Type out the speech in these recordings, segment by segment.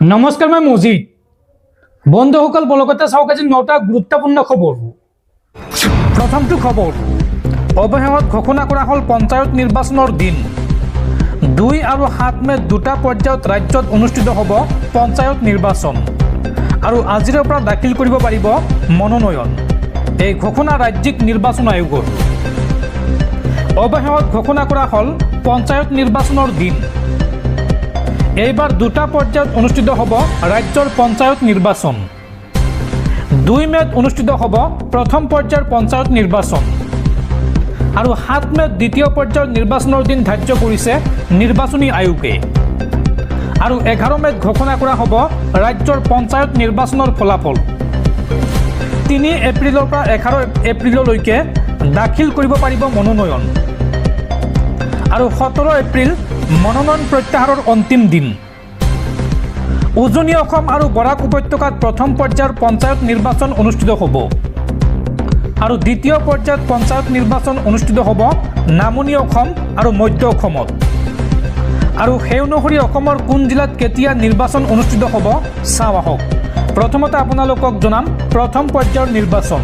নমস্কাৰ, মই মজিদ। বন্ধুসকল, বলকতে চাওক আজি 9টা গুৰুত্বপূৰ্ণ খবৰ। প্ৰথমটো খবৰ, অৱশেষত ঘোষণা কৰা হ'ল পঞ্চায়ত নিৰ্বাচনৰ দিন। 2 আৰু 7 মে দুটা পৰ্যায়ত ৰাজ্যত অনুষ্ঠিত হ'ব পঞ্চায়ত নিৰ্বাচন আৰু আজিৰ পৰা দাখিল কৰিব পাৰিব মনোনয়ন। এই ঘোষণা ৰাজ্যিক নিৰ্বাচন আয়োগৰ। অৱশেষত ঘোষণা কৰা হ'ল পঞ্চায়ত নিৰ্বাচনৰ দিন। এইবাৰ দুটা পৰ্যায়ত অনুষ্ঠিত হ'ব ৰাজ্যৰ পঞ্চায়ত নিৰ্বাচন। 2 মেত অনুষ্ঠিত হ'ব প্ৰথম পৰ্যায়ৰ পঞ্চায়ত নিৰ্বাচন আৰু 7 মেত দ্বিতীয় পৰ্যায়ৰ নিৰ্বাচনৰ দিন ধাৰ্য কৰিছে নিৰ্বাচনী আয়োগে। আৰু 11 মেত ঘোষণা কৰা হ'ব ৰাজ্যৰ পঞ্চায়ত নিৰ্বাচনৰ ফলাফল। 3 এপ্ৰিলৰ পৰা 11 এপ্ৰিললৈকে দাখিল কৰিব পাৰিব মনোনয়ন আৰু 17 এপ্ৰিল মনোনয়ন প্ৰত্যাহাৰৰ অন্তিম দিন। উজনি অসম আৰু বৰাক উপত্যকাত প্ৰথম পৰ্যায়ৰ পঞ্চায়ত নিৰ্বাচন অনুষ্ঠিত হ'ব আৰু দ্বিতীয় পৰ্যায়ত পঞ্চায়ত নিৰ্বাচন অনুষ্ঠিত হ'ব নামনি অসম আৰু মধ্য অসমত। আৰু সেই অনুসৰি অসমৰ কোন জিলাত কেতিয়া নিৰ্বাচন অনুষ্ঠিত হ'ব চাওঁ আহক। প্ৰথমতে আপোনালোকক জনাম প্ৰথম পৰ্যায়ৰ নিৰ্বাচন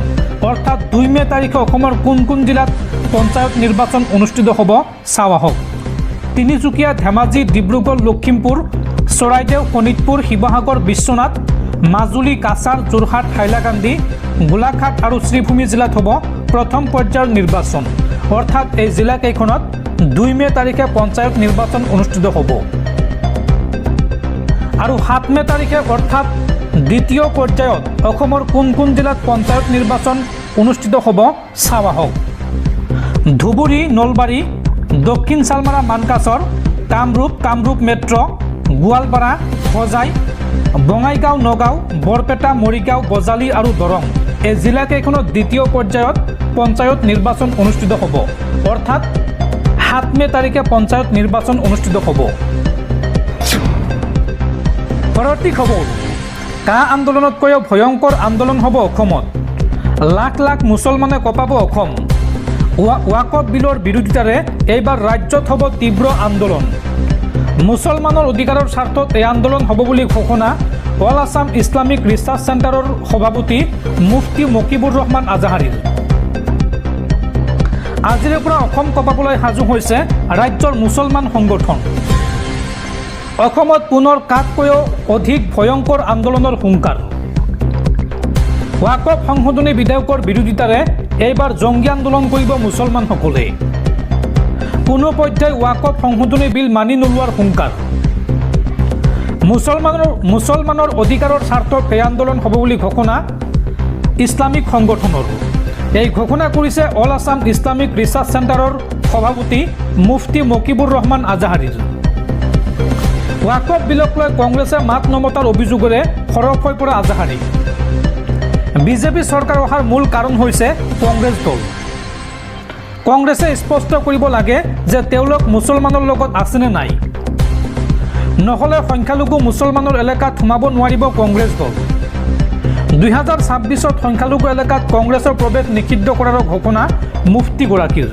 অৰ্থাৎ 2 মে তাৰিখে অসমৰ কোন জিলাত পঞ্চায়ত নিৰ্বাচন অনুষ্ঠিত হ'ব চাওঁ আহক। তিনিচুকীয়া, ধেমাজি, ডিব্ৰুগড়, লখিমপুৰ, চৰাইদেউ, শোণিতপুৰ, শিৱসাগৰ, বিশ্বনাথ, মাজুলী, কাছাৰ, যোৰহাট, হাইলাকান্দি, গোলাঘাট আৰু শ্ৰীভূমি জিলাত হ'ব প্ৰথম পৰ্যায়ৰ নিৰ্বাচন অৰ্থাৎ এই জিলাকেইখনত 2 মে তাৰিখে পঞ্চায়ত নিৰ্বাচন অনুষ্ঠিত হ'ব আৰু 7 মে তাৰিখে অৰ্থাৎ দ্বিতীয় পৰ্যায়ত অসমৰ কোন জিলাত পঞ্চায়ত নিৰ্বাচন অনুষ্ঠিত হ'ব চাওঁ আহক। ধুবুৰী, নলবাৰী, দক্ষিণ চালমাৰা, মানকাছৰ, কামৰূপ মেট্ৰ', গোৱালপাৰা, হোজাই, বঙাইগাঁও, নগাঁও, বৰপেটা, মৰিগাঁও, বজালী আৰু দৰং এই জিলাকেইখনত দ্বিতীয় পৰ্যায়ত পঞ্চায়ত নিৰ্বাচন অনুষ্ঠিত হ'ব অৰ্থাৎ 7 মে তাৰিখে পঞ্চায়ত নিৰ্বাচন অনুষ্ঠিত হ'ব। পৰৱৰ্তী খবৰ, কা আন্দোলনতকৈও ভয়ংকৰ আন্দোলন হ'ব অসমত। লাখ লাখ মুছলমানে কঁপাব অসম। ৱাকফ বিলৰ বিৰোধিতাৰে এইবাৰ ৰাজ্যত হ'ব তীব্ৰ আন্দোলন। মুছলমানৰ অধিকাৰৰ স্বাৰ্থত এই আন্দোলন হ'ব বুলি ঘোষণা অল আছাম ইছলামিক ৰিচাৰ্চ চেণ্টাৰৰ সভাপতি মুফতি মকিবুৰ ৰহমান আজাহাৰীৰ। আজিৰে পৰা অসম কঁপাবলৈ সাজু হৈছে ৰাজ্যৰ মুছলমান সংগঠন। অসমত পুনৰ কাতকৈও অধিক ভয়ংকৰ আন্দোলনৰ হুংকাৰ। ৱাকফ সংশোধনী বিধেয়কৰ বিৰোধিতাৰে এইবাৰ জংগী আন্দোলন কৰিব মুছলমানসকলে। কোনো পৰ্যায় ৱাকফ সংশোধনী বিল মানি নোলোৱাৰ হুংকাৰ। মুছলমানৰ অধিকাৰৰ স্বাৰ্থত এই আন্দোলন হ'ব বুলি ঘোষণা ইছলামিক সংগঠনৰ। এই ঘোষণা কৰিছে অল আছাম ইছলামিক ৰিচাৰ্চ চেণ্টাৰৰ সভাপতি মুফতি মকিবুৰ ৰহমান আজাহাৰীৰ। ৱাকফ বিলক লৈ কংগ্ৰেছে মাত নমতাৰ অভিযোগেৰে সৰব হৈ পৰা আজাহাৰী। বিজেপি চৰকাৰ অহাৰ মূল কাৰণ হৈছে কংগ্ৰেছ দল। কংগ্ৰেছে স্পষ্ট কৰিব লাগে যে তেওঁলোক মুছলমানৰ লগত আছেনে নাই, নহ'লে সংখ্যালঘু মুছলমানৰ এলেকাত সোমাব নোৱাৰিব কংগ্ৰেছ দল। 2026ত সংখ্যালঘু এলেকাত কংগ্ৰেছৰ প্ৰৱেশ নিষিদ্ধ কৰাৰ ঘোষণা মুফতিগৰাকীৰ।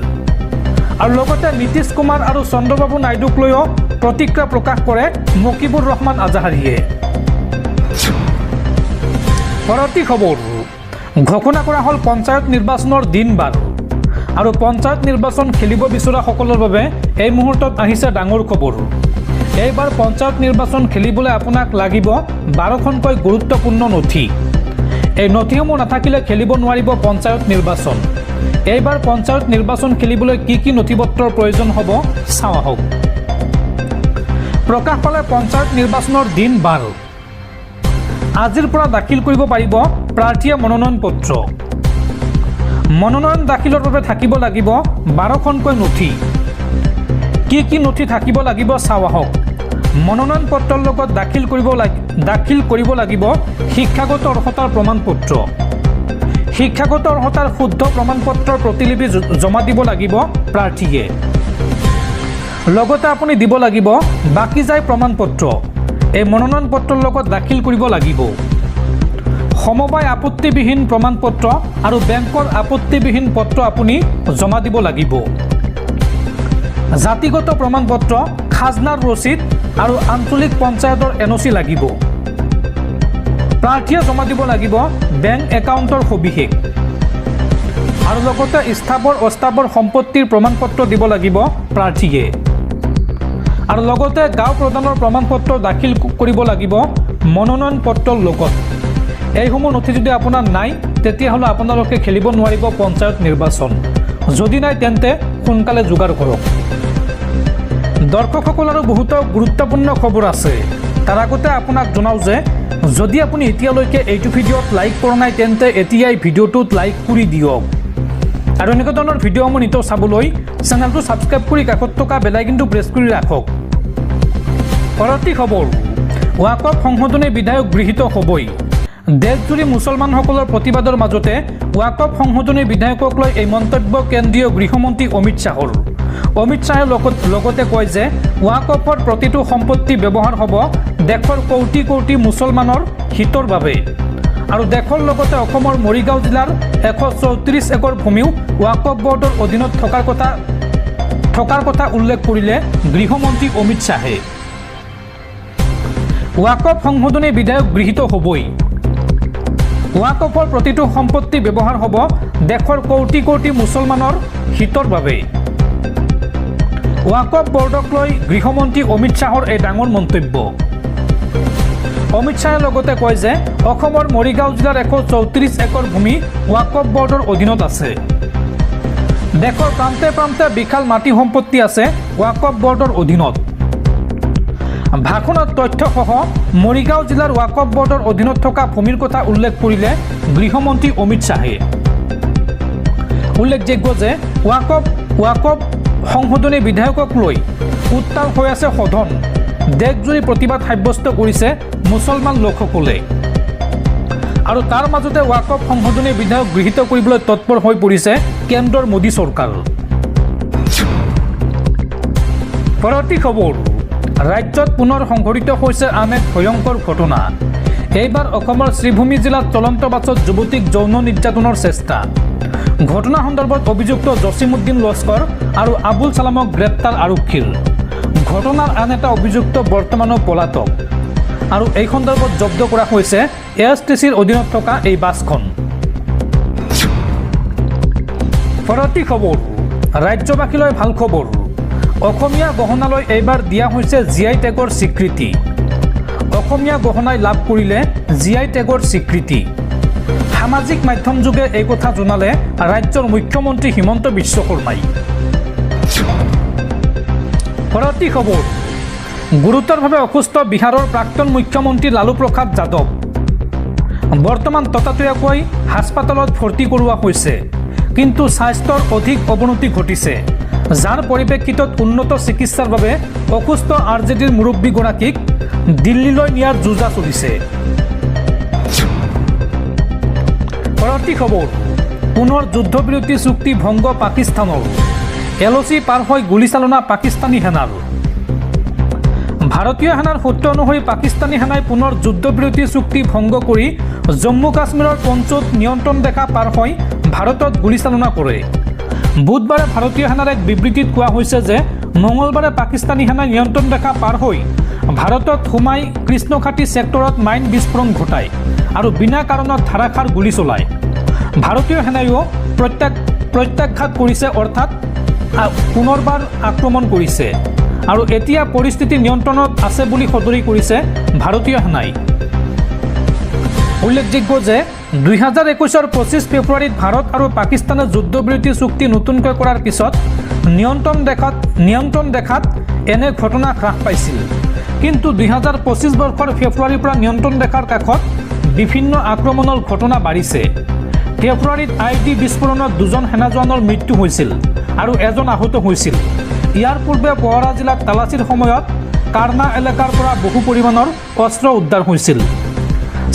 আৰু লগতে নীতিশ কুমাৰ আৰু চন্দ্ৰবাবু নাইডুক লৈও প্ৰতিক্ৰিয়া প্ৰকাশ কৰে মকিবুৰ ৰহমান আজাহাৰীয়ে। পৰৱৰ্তী খবৰ, ঘোষণা কৰা হ'ল পঞ্চায়ত নিৰ্বাচনৰ দিন বাৰ আৰু পঞ্চায়ত নিৰ্বাচন খেলিব বিচৰাসকলৰ বাবে এই মুহূৰ্তত আহিছে ডাঙৰ খবৰ। এইবাৰ পঞ্চায়ত নিৰ্বাচন খেলিবলৈ আপোনাক লাগিব 12খনকৈ গুৰুত্বপূৰ্ণ নথি। এই নথিসমূহ নাথাকিলে খেলিব নোৱাৰিব পঞ্চায়ত নিৰ্বাচন। এইবাৰ পঞ্চায়ত নিৰ্বাচন খেলিবলৈ কি নথিপত্ৰৰ প্ৰয়োজন হ'ব চাওঁ আহক। প্ৰকাশ পালে পঞ্চায়ত নিৰ্বাচনৰ দিন বাৰ। আজিৰ পৰা দাখিল কৰিব পাৰিব প্ৰাৰ্থীয়ে মনোনয়ন পত্ৰ। মনোনয়ন দাখিলৰ বাবে থাকিব লাগিব 12খনকৈ নথি। কি নথি থাকিব লাগিব চাওঁ আহক। মনোনয়ন পত্ৰৰ লগত দাখিল কৰিব লাগিব শিক্ষাগত অৰ্হতাৰ প্ৰমাণপত্ৰ। শিক্ষাগত অৰ্হতাৰ শুদ্ধ প্ৰমাণপত্ৰৰ প্ৰতিলিপি জমা দিব লাগিব প্ৰাৰ্থীয়ে। লগতে আপুনি দিব লাগিব বাকী যায় প্ৰমাণপত্ৰ। এই মনোনয়ন পত্ৰৰ লগত দাখিল কৰিব লাগিব সমবায় আপত্তিবিহীন প্ৰমাণপত্ৰ আৰু বেংকৰ আপত্তিবিহীন পত্ৰ আপুনি জমা দিব লাগিব। জাতিগত প্ৰমাণপত্ৰ, খাজনাৰ ৰচিদ আৰু আঞ্চলিক পঞ্চায়তৰ NOC লাগিব। প্ৰাৰ্থীয়ে জমা দিব লাগিব বেংক একাউণ্টৰ সবিশেষ আৰু লগতে স্থাবৰ অস্থাবৰ সম্পত্তিৰ প্ৰমাণপত্ৰ দিব লাগিব প্ৰাৰ্থীয়ে আৰু লগতে গাঁও প্ৰধানৰ প্ৰমাণপত্ৰ দাখিল কৰিব লাগিব মনোনয়ন পত্ৰৰ লগত এইসমূহ নথি যদি আপোনাৰ নাই তেতিয়াহ'লে আপোনালোকে খেলিব নোৱাৰিব পঞ্চায়ত নিৰ্বাচন যদি নাই তেন্তে সোনকালে যোগাৰ কৰক দৰ্শকসকল আৰু বহুতো গুৰুত্বপূৰ্ণ খবৰ আছে তাৰ আগতে আপোনাক জনাওঁ যে যদি আপুনি এতিয়ালৈকে এইটো ভিডিঅ'ত লাইক কৰা নাই তেন্তে এতিয়াই ভিডিঅ'টোত লাইক কৰি দিয়ক আৰু এনেকুৱা ধৰণৰ ভিডিঅ'সমূহ নিতৌ চাবলৈ চেনেলটো ছাবস্ক্ৰাইব কৰি কাষত থকা বেল আইকনটো প্ৰেছ কৰি ৰাখক পৰৱৰ্তী খবৰ ৱাকফ সংশোধনী বিধেয়ক গৃহীত হ'বই দেশজুৰি মুছলমানসকলৰ প্ৰতিবাদৰ মাজতে ৱাকফ সংশোধনী বিধেয়কক লৈ এই মন্তব্য কেন্দ্ৰীয় গৃহমন্ত্ৰী অমিত শ্বাহৰ অমিত শ্বাহে লগতে কয় যে ৱাকফৰ প্ৰতিটো সম্পত্তি ব্যৱহাৰ হ'ব দেশৰ কোটি কোটি মুছলমানৰ হিতৰ বাবে আৰু দেশৰ লগতে অসমৰ মৰিগাঁও জিলাৰ 134 একৰ ভূমিও ৱাকফ বৰ্ডৰ অধীনত থকাৰ কথা উল্লেখ কৰিলে গৃহমন্ত্ৰী অমিত শ্বাহে ৱাকফ সংশোধনী বিধেয়ক গৃহীত হ'বই ৱাকফৰ প্ৰতিটো সম্পত্তি ব্যৱহাৰ হ'ব দেশৰ কোটি কোটি মুছলমানৰ হিতৰ বাবে ৱাকফ বৰ্ডক লৈ গৃহমন্ত্ৰী অমিত শ্বাহৰ এই ডাঙৰ মন্তব্য অমিত শ্বাহে লগতে কয় যে অসমৰ মৰিগাঁও জিলাৰ 134 একৰ ভূমি ৱাকফ বৰ্ডৰ অধীনত আছে দেশৰ প্ৰান্তে প্ৰান্তে বিশাল মাটি সম্পত্তি আছে ৱাকফ বৰ্ডৰ অধীনত ভাষণত তথ্যসহ মৰিগাঁও জিলাৰ ৱাকফ বৰ্ডৰ অধীনত থকা ভূমিৰ কথা উল্লেখ কৰিলে গৃহমন্ত্ৰী অমিত শ্বাহে উল্লেখযোগ্য যে ৱাকফ সংশোধনী বিধেয়কক লৈ উত্তাল হৈ আছে সদন দেশজুৰি প্ৰতিবাদ সাব্যস্ত কৰিছে মুছলমান লোকসকলে আৰু তাৰ মাজতে ৱাকফ সংশোধনী বিধেয়ক গৃহীত কৰিবলৈ তৎপৰ হৈ পৰিছে কেন্দ্ৰৰ মোদী চৰকাৰ পৰৱৰ্তী খবৰ ৰাজ্যত পুনৰ সংঘটিত হৈছে আন এক ভয়ংকৰ ঘটনা এইবাৰ অসমৰ শ্ৰীভূমি জিলাত চলন্ত বাছত যুৱতীক যৌন নিৰ্যাতনৰ চেষ্টা ঘটনা সন্দৰ্ভত অভিযুক্ত জছিমুদ্দিন লস্কৰ আৰু আবুল ছালামক গ্ৰেপ্তাৰ আৰক্ষীৰ ঘটনাৰ আন এটা অভিযুক্ত বৰ্তমানো পলাতক আৰু এই সন্দৰ্ভত জব্দ কৰা হৈছে এএছটিচিৰ অধীনত থকা এই বাছখন পৰৱৰ্তী খবৰ ৰাজ্যবাসীলৈ ভাল খবৰ অসমীয়া গহনালৈ এইবাৰ দিয়া হৈছে জিআই টেগৰ স্বীকৃতি অসমীয়া গহনাই লাভ কৰিলে জিআই টেগৰ স্বীকৃতি সামাজিক মাধ্যম যোগে এই কথা জনালে ৰাজ্যৰ মুখ্যমন্ত্ৰী হিমন্ত বিশ্ব শৰ্মাই পৰৱৰ্তী খবৰ গুৰুতৰভাৱে অসুস্থ বিহাৰৰ প্ৰাক্তন মুখ্যমন্ত্ৰী লালু প্ৰসাদ যাদৱ বৰ্তমান ততাতৈয়াকৈ হাস্পতালত ভৰ্তি কৰোৱা হৈছে কিন্তু স্বাস্থ্যৰ অধিক অৱনতি ঘটিছে যাৰ পৰিপ্ৰেক্ষিতত উন্নত চিকিৎসাৰ বাবে অসুস্থ আৰজেডিৰ মুৰব্বীগৰাকীক দিল্লীলৈ নিয়াৰ যোজা চলিছে পৰৱৰ্তী খবৰ পুনৰ যুদ্ধবিৰতি চুক্তি ভংগ পাকিস্তানৰ LOC পাৰ হৈ গুলীচালনা পাকিস্তানী সেনাৰ ভাৰতীয় সেনাৰ সূত্ৰ অনুসৰি পাকিস্তানী সেনাই পুনৰ যুদ্ধবিৰতি চুক্তি ভংগ কৰি জম্মু কাশ্মীৰৰ পঞ্চত নিয়ন্ত্ৰণ ৰেখা পাৰ হৈ ভাৰতত গুলীচালনা কৰে বুধবাৰে ভাৰতীয় সেনাৰ এক বিবৃতিত কোৱা হৈছে যে মঙলবাৰে পাকিস্তানী সেনাই নিয়ন্ত্ৰণ ৰেখা পাৰ হৈ ভাৰতত সোমাই কৃষ্ণঘাটি ছেক্টৰত মাইন বিস্ফোৰণ ঘটায় আৰু বিনা কাৰণত ধাৰাসাৰ গুলী চলায় ভাৰতীয় সেনাইও প্ৰত্যাঘাত কৰিছে অৰ্থাৎ পুনৰবাৰ আক্ৰমণ কৰিছে আৰু এতিয়া পৰিস্থিতি নিয়ন্ত্ৰণত আছে বুলি সদৰি কৰিছে ভাৰতীয় সেনাই উল্লেখযোগ্য যে 2021 25 ফেব্ৰুৱাৰীত ভাৰত আৰু পাকিস্তানে যুদ্ধবিৰতি চুক্তি নতুনকৈ কৰাৰ পিছত নিয়ন্ত্ৰণ ৰেখাত এনে ঘটনা হ্ৰাস পাইছিল কিন্তু 2025 বৰ্ষৰ ফেব্ৰুৱাৰীৰ পৰা নিয়ন্ত্ৰণ ৰেখাৰ কাষত বিভিন্ন আক্ৰমণৰ ঘটনা বাঢ়িছে ফেব্ৰুৱাৰীত ID বিস্ফোৰণত 2জন সেনা জোৱানৰ মৃত্যু হৈছিল আৰু এজন আহত হৈছিল ইয়াৰ পূৰ্বে পহৰা জিলাত তালাচীৰ সময়ত কাৰ্না এলেকাৰ পৰা বহু পৰিমাণৰ অস্ত্ৰ উদ্ধাৰ হৈছিল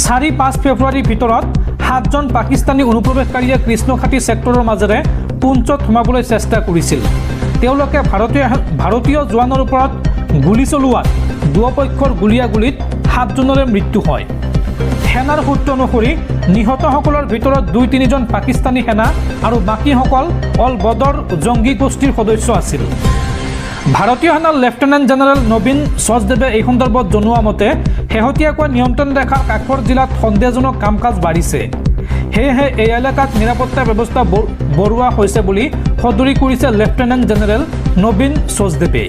4-5 ফেব্ৰুৱাৰীৰ ভিতৰত 7জন পাকিস্তানী অনুপ্ৰৱেশকাৰীয়ে কৃষ্ণঘাটি ছেক্টৰৰ মাজেৰে পুঞ্চত সোমাবলৈ চেষ্টা কৰিছিল তেওঁলোকে ভাৰতীয় জোৱানৰ ওপৰত গুলী চলোৱাত দুয়োপক্ষৰ গুলীয়াগুলীত 7জনৰে মৃত্যু হয় সেনাৰ সূত্ৰ অনুসৰি নিহতসকলৰ ভিতৰত 2-3জন পাকিস্তানী সেনা আৰু বাকীসকল অল বদৰ জংগী গোষ্ঠীৰ সদস্য আছিল ভাৰতীয় সেনাৰ লেফটেনেণ্ট জেনেৰেল নবীন সচদেৱে এই সন্দৰ্ভত জনোৱা মতে শেহতীয়াকৈ নিয়ন্ত্ৰণ ৰেখাৰ কাষৰ জিলাত সন্দেহজনক কাম কাজ বাঢ়িছে। সেয়েহে এই এলেকাত নিৰাপত্তা ব্যৱস্থা বঢ়োৱা হৈছে বুলি সদৰি কৰিছে লেফটেনেণ্ট জেনেৰেল নবীন সচদেৱে।